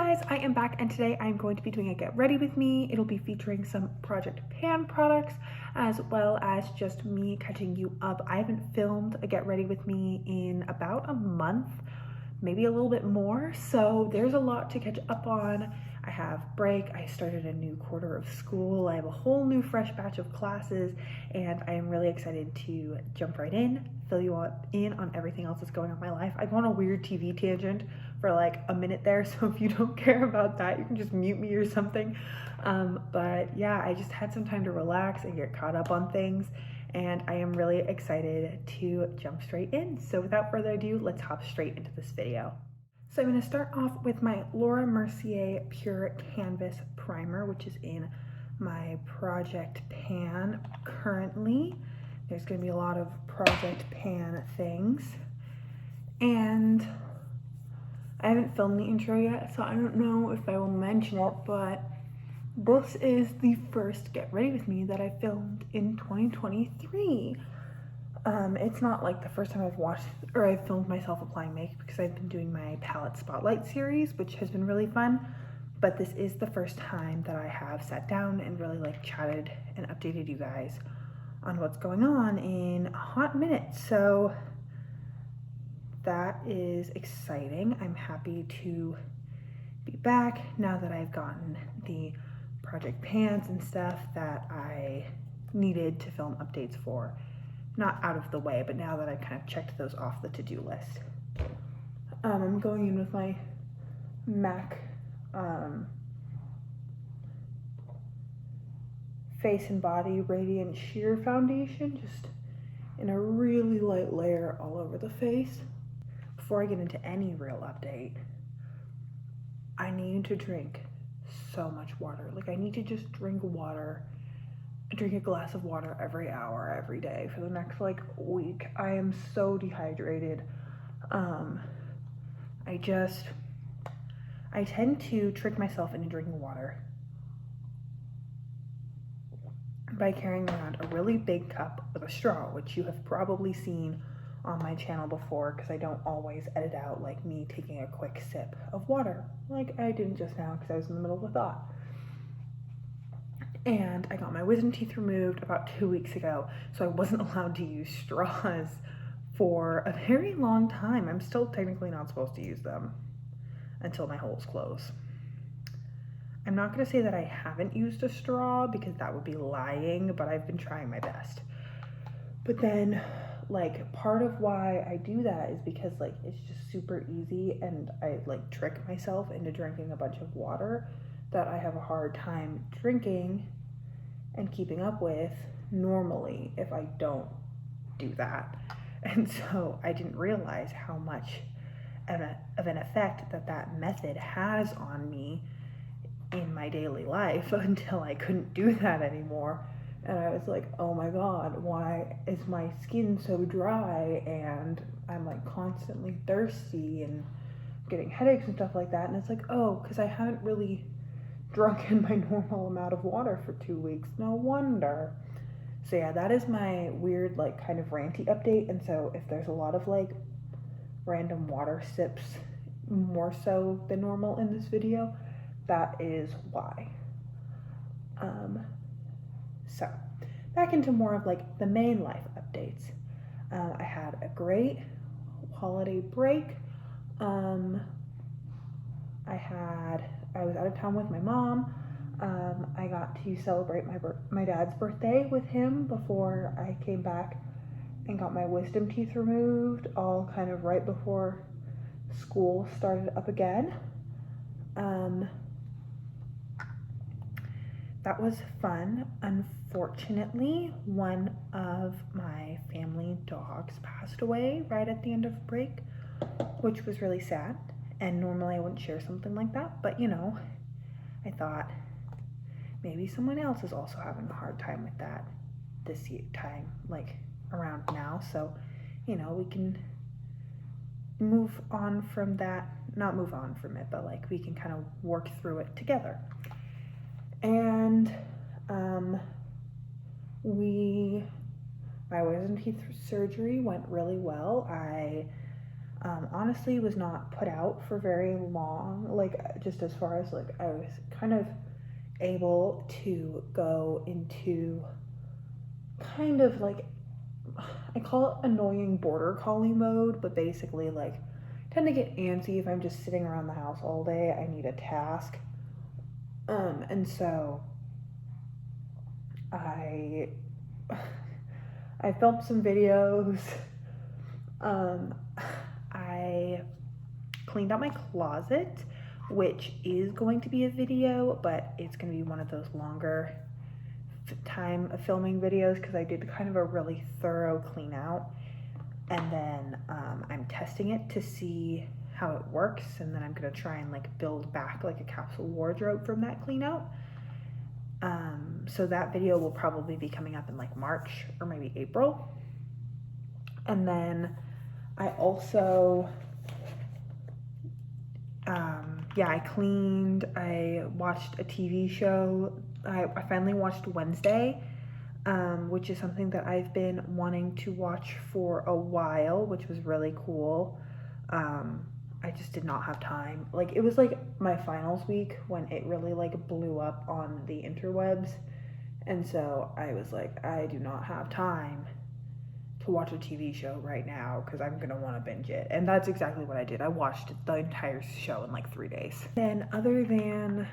guys, I am back and today I'm going to be doing a get ready with me. It'll be featuring some Project Pan products as well as just me catching you up. I haven't filmed a get ready with me in about a month, maybe a little bit more, so there's a lot to catch up on. I have break, I started a new quarter of school, I have a whole new fresh batch of classes, and I am really excited to jump right in, fill you in on everything else that's going on in my life. I go on a weird TV tangent for like a minute there, so if you don't care about that, you can just mute me or something. But yeah, I just had some time to relax and get caught up on things, and I am really excited to jump straight in. So without further ado, let's hop straight into this video. So I'm going to start off with my Laura Mercier Pure Canvas Primer, which is in my Project Pan currently. There's going to be a lot of Project Pan things. And I haven't filmed the intro yet, so I don't know if I will mention it, but this is the first Get Ready With Me that I filmed in 2023. It's not like the first time I've filmed myself applying makeup, because I've been doing my palette spotlight series, which has been really fun, but this is the first time that I have sat down and really like chatted and updated you guys on what's going on in a hot minute. So that is exciting. I'm happy to be back now that I've gotten the Project Pans and stuff that I needed to film updates for. Not out of the way, but now that I've kind of checked those off the to-do list. I'm going in with my MAC Face and Body Radiant Sheer Foundation, just in a really light layer all over the face. Before I get into any real update, I need to drink so much water. Like, I need to just drink a glass of water every hour, every day for the next like week. I am so dehydrated. I tend to trick myself into drinking water by carrying around a really big cup with a straw, which you have probably seen on my channel before, because I don't always edit out like me taking a quick sip of water like I didn't just now because I was in the middle of a thought. And I got my wisdom teeth removed about 2 weeks ago, so I wasn't allowed to use straws for a very long time. I'm still technically not supposed to use them until my holes close. I'm not going to say that I haven't used a straw, because that would be lying, but I've been trying my best. But then, like, part of why I do that is because, like, it's just super easy, and I, like, trick myself into drinking a bunch of water that I have a hard time drinking and keeping up with normally if I don't do that. And so I didn't realize how much of an effect that method has on me in my daily life until I couldn't do that anymore. And I was like, oh my god, why is my skin so dry, and I'm like constantly thirsty and getting headaches and stuff like that. And it's like, oh, because I haven't really drunk in my normal amount of water for 2 weeks. No wonder. So yeah, that is my weird, like, kind of ranty update. And so if there's a lot of like random water sips, more so than normal in this video, that is why. So back into more of like the main life updates. I had a great holiday break. I was out of town with my mom. I got to celebrate my dad's birthday with him before I came back and got my wisdom teeth removed, all kind of right before school started up again. That was fun. Unfortunately, one of my family dogs passed away right at the end of break, which was really sad. And normally I wouldn't share something like that, but you know, I thought maybe someone else is also having a hard time with that this time, like around now. So, you know, we can move on from that, not move on from it, but like we can kind of work through it together. And my wisdom teeth surgery went really well. I honestly was not put out for very long, like just as far as like I was kind of able to go into kind of like, I call it annoying border collie mode, but basically like I tend to get antsy if I'm just sitting around the house all day. I need a task. And so I I filmed some videos. Um, I cleaned out my closet, which is going to be a video, but it's going to be one of those longer time of filming videos because I did kind of a really thorough clean out, and then I'm testing it to see how it works, and then I'm going to try and like build back like a capsule wardrobe from that clean out. So that video will probably be coming up in like March or maybe April. And then I also I cleaned, I watched a TV show. I finally watched Wednesday, which is something that I've been wanting to watch for a while, which was really cool. I just did not have time. Like, it was like my finals week when it really like blew up on the interwebs. And so I was like, I do not have time to watch a TV show right now because I'm gonna want to binge it. And that's exactly what I did. I watched the entire show in like 3 days. Then, other than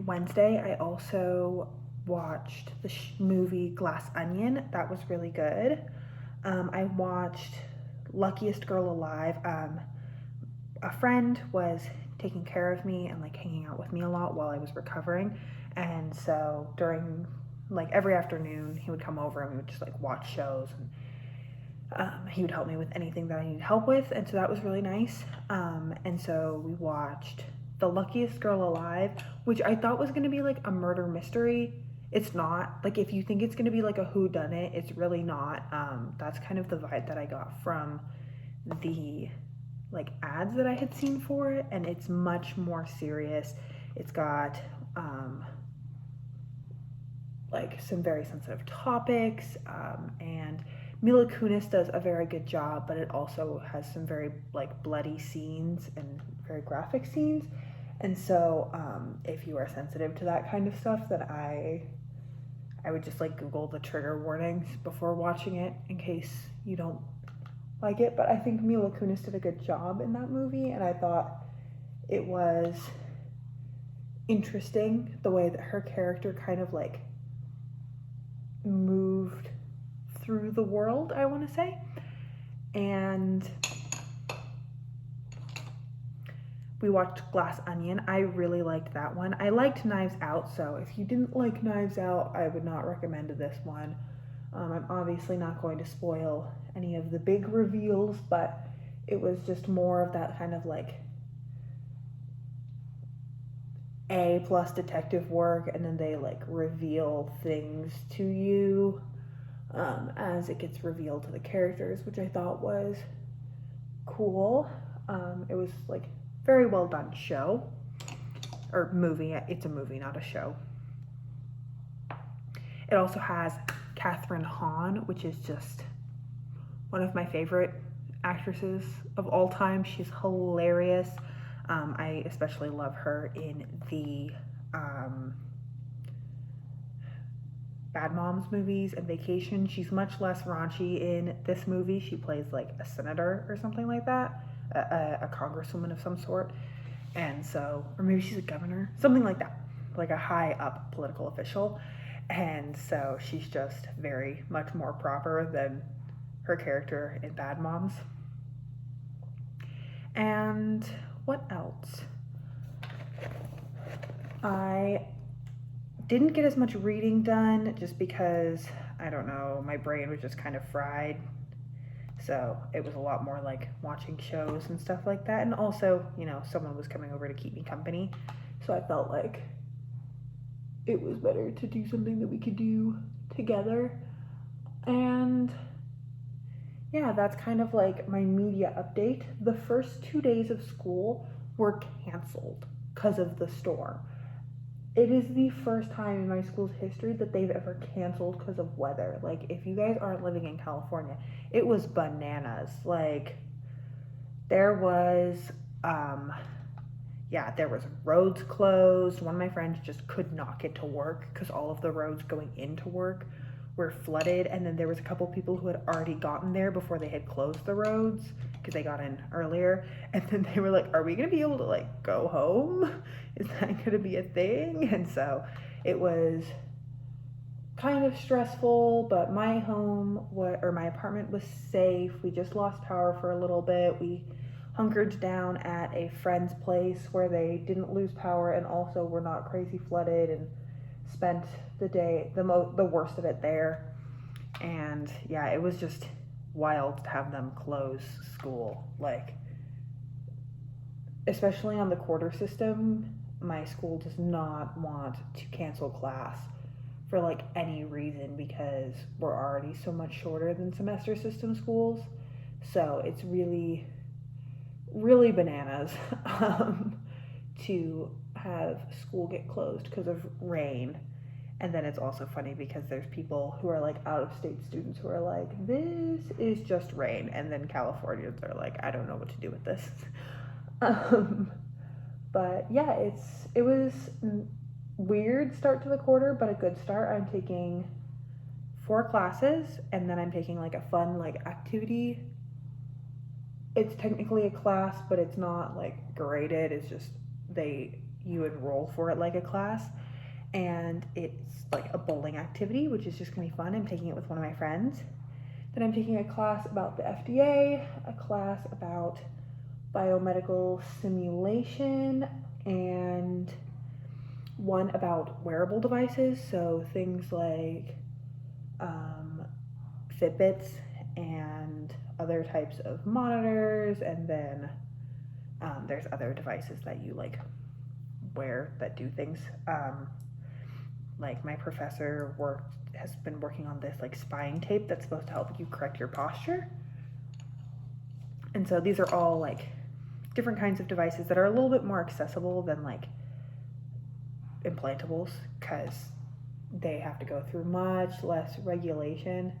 Wednesday, I also watched the movie Glass Onion. That was really good. I watched Luckiest Girl Alive. A friend was taking care of me and like hanging out with me a lot while I was recovering, and so during like every afternoon he would come over and we would just like watch shows, and he would help me with anything that I needed help with, and so that was really nice. And so we watched The Luckiest Girl Alive, which I thought was going to be like a murder mystery. It's not. Like, if you think it's going to be like a whodunit, it's really not. That's kind of the vibe that I got from the like ads that I had seen for it, and it's much more serious. It's got like some very sensitive topics, and Mila Kunis does a very good job, but it also has some very like bloody scenes and very graphic scenes. And so if you are sensitive to that kind of stuff, then I would just like Google the trigger warnings before watching it in case you don't like it. But I think Mila Kunis did a good job in that movie, and I thought it was interesting the way that her character kind of like moved through the world, I want to say. And we watched Glass Onion. I really liked that one. I liked Knives Out, so if you didn't like Knives Out, I would not recommend this one. I'm obviously not going to spoil any of the big reveals, but it was just more of that kind of like A+ detective work, and then they like reveal things to you as it gets revealed to the characters, which I thought was cool. It was like very well done show or movie. It's a movie, not a show. It also has Kathryn Hahn, which is just one of my favorite actresses of all time. She's hilarious. I especially love her in the Bad Moms movies and Vacation. She's much less raunchy in this movie. She plays like a senator or something like that, a congresswoman of some sort. And so, or maybe she's a governor, something like that, like a high up political official. And so she's just very much more proper than her character in Bad Moms. And what else? I didn't get as much reading done just because, I don't know, my brain was just kind of fried. So it was a lot more like watching shows and stuff like that. And also, you know, someone was coming over to keep me company. So I felt like it was better to do something that we could do together. And yeah, that's kind of like my media update. The first 2 days of school were canceled because of the storm. It is the first time in my school's history that they've ever canceled because of weather. Like, if you guys aren't living in California, it was bananas. Like, there was, um, yeah, there was roads closed. One of my friends just could not get to work because all of the roads going into work were flooded. And then there was a couple people who had already gotten there before they had closed the roads because they got in earlier. And then they were like, are we going to be able to like go home? Is that going to be a thing? And so it was kind of stressful, but my my apartment was safe. We just lost power for a little bit. We hunkered down at a friend's place where they didn't lose power and also were not crazy flooded, and spent the day, the worst of it there. And yeah, it was just wild to have them close school, like, especially on the quarter system. My school does not want to cancel class for like any reason because we're already so much shorter than semester system schools. So it's really, really bananas to have school get closed because of rain. And then it's also funny because there's people who are like out of state students who are like, this is just rain. And then Californians are like, I don't know what to do with this. um, but yeah, it was weird start to the quarter, but a good start. I'm taking 4 classes, and then I'm taking like a fun like activity. It's technically a class, but it's not like graded. It's just you enroll for it like a class, and it's like a bowling activity, which is just gonna be fun. I'm taking it with one of my friends. Then I'm taking a class about the FDA, a class about biomedical simulation, and one about wearable devices, so things like Fitbits and other types of monitors, and then there's other devices that you like wear that do things. Like my professor has been working on this like spine tape that's supposed to help you correct your posture. And so these are all like different kinds of devices that are a little bit more accessible than like implantables because they have to go through much less regulation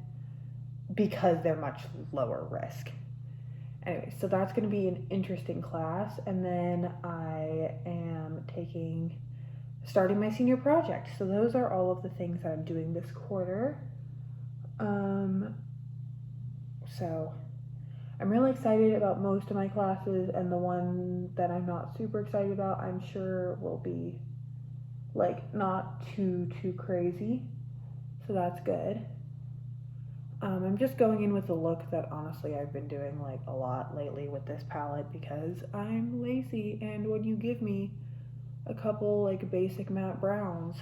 because they're much lower risk. Anyway, so that's going to be an interesting class. And then I am starting my senior project. So those are all of the things that I'm doing this quarter. So I'm really excited about most of my classes, and the one that I'm not super excited about, I'm sure will be like not too crazy. So that's good. I'm just going in with a look that honestly I've been doing like a lot lately with this palette because I'm lazy, and when you give me a couple like basic matte browns,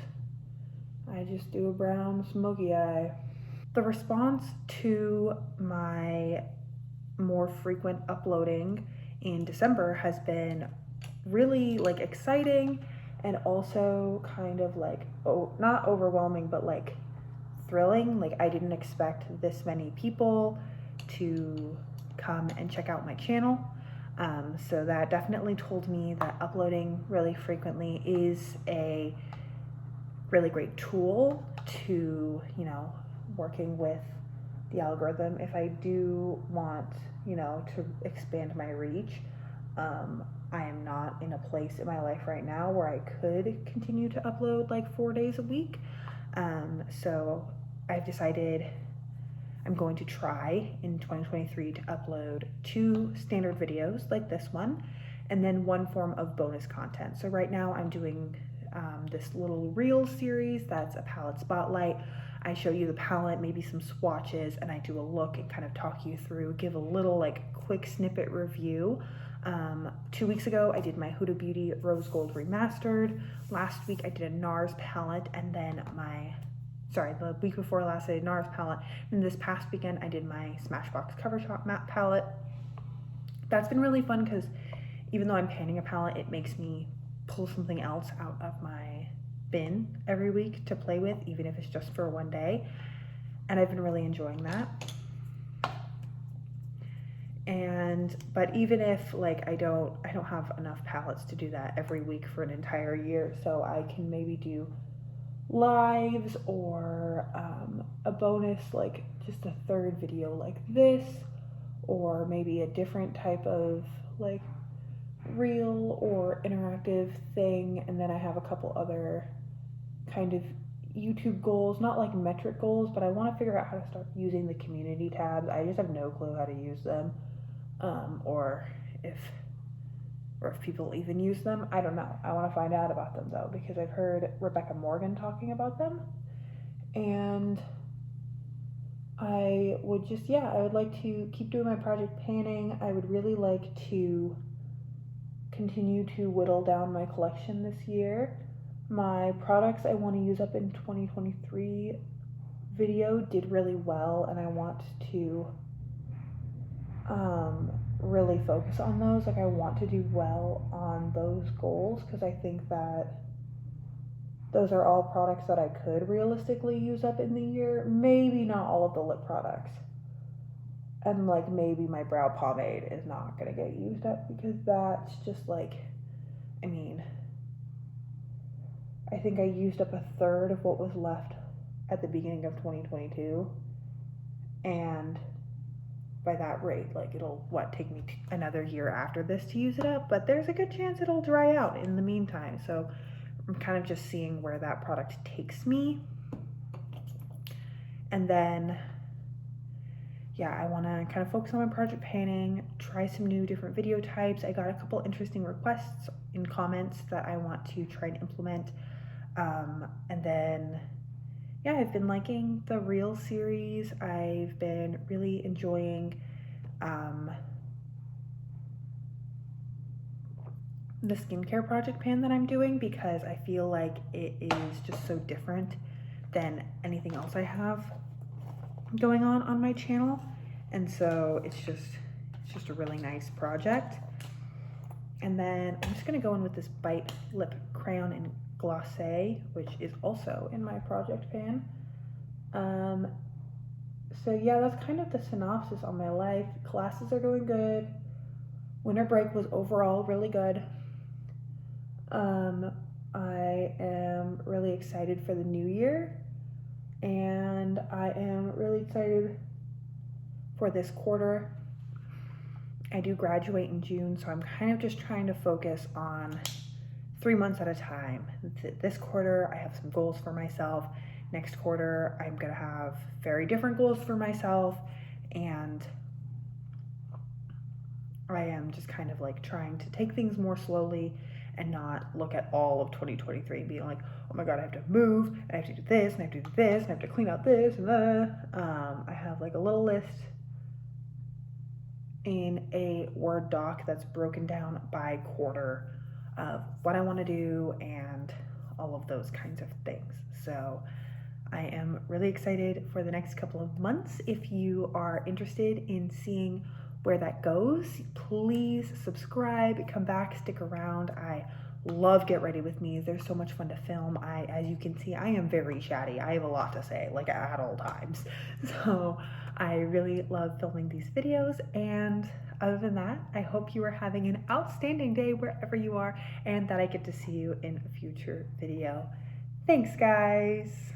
I just do a brown smoky eye. The response to my more frequent uploading in December has been really like exciting, and also kind of like not overwhelming, but like thrilling. Like I didn't expect this many people to come and check out my channel. So that definitely told me that uploading really frequently is a really great tool to, working with the algorithm. If I do want, to expand my reach, I am not in a place in my life right now where I could continue to upload like 4 days a week. So I've decided I'm going to try in 2023 to upload 2 standard videos like this one, and then 1 form of bonus content. So right now I'm doing this little reel series that's a palette spotlight. I show you the palette, maybe some swatches, and I do a look and kind of talk you through, give a little like quick snippet review. 2 weeks ago, I did my Huda Beauty Rose Gold Remastered. Last week, I did a NARS palette, and then the week before last, I did NARS palette. And this past weekend, I did my Smashbox Cover Shop matte palette. That's been really fun because even though I'm panning a palette, it makes me pull something else out of my bin every week to play with, even if it's just for one day. And I've been really enjoying that. But even if like I don't have enough palettes to do that every week for an entire year, so I can maybe do lives or a bonus, like just a 3rd video like this, or maybe a different type of like reel or interactive thing. And then I have a couple other kind of YouTube goals, not like metric goals, but I want to figure out how to start using the community tabs. I just have no clue how to use them, or if people even use them. I don't know. I want to find out about them though, because I've heard Rebecca Morgan talking about them, and I would just, yeah, I would like to keep doing my project panning. I would really like to continue to whittle down my collection this year. My products I want to use up in 2023 video did really well, and I want to really focus on those. Like, I want to do well on those goals because I think that those are all products that I could realistically use up in the year. Maybe not all of the lip products. And like maybe my brow pomade is not gonna get used up because that's just like, I mean, I think I used up a third of what was left at the beginning of 2022, and by that rate, like it'll take me another year after this to use it up, but there's a good chance it'll dry out in the meantime. So I'm kind of just seeing where that product takes me. And then yeah, I want to kind of focus on my project panning, try some new different video types. I got a couple interesting requests in comments that I want to try and implement. And then, yeah, I've been liking the Reel series. I've been really enjoying the skincare project pan that I'm doing because I feel like it is just so different than anything else I have going on my channel, and so it's just a really nice project. And then I'm just gonna go in with this Bite Lip Crayon in Glacé, which is also in my project pan. So yeah, that's kind of the synopsis on my life. Classes are going good. Winter break was overall really good. I am really excited for the new year, and I am really excited for this quarter. I do graduate in June, so I'm kind of just trying to focus on 3 months at a time. This quarter, I have some goals for myself. Next quarter, I'm gonna have very different goals for myself, and I am just kind of like trying to take things more slowly and not look at all of 2023 and being like, oh my god, I have to move, and I have to do this, and I have to do this, and I have to clean out this, and I have like a little list in a Word doc that's broken down by quarter of what I want to do and all of those kinds of things. So I am really excited for the next couple of months. If you are interested in seeing where that goes, please subscribe, come back, stick around. I love Get Ready With Me. They're so much fun to film. As you can see, I am very chatty. I have a lot to say, like at all times. So I really love filming these videos, and other than that, I hope you are having an outstanding day wherever you are, and that I get to see you in a future video. Thanks, guys.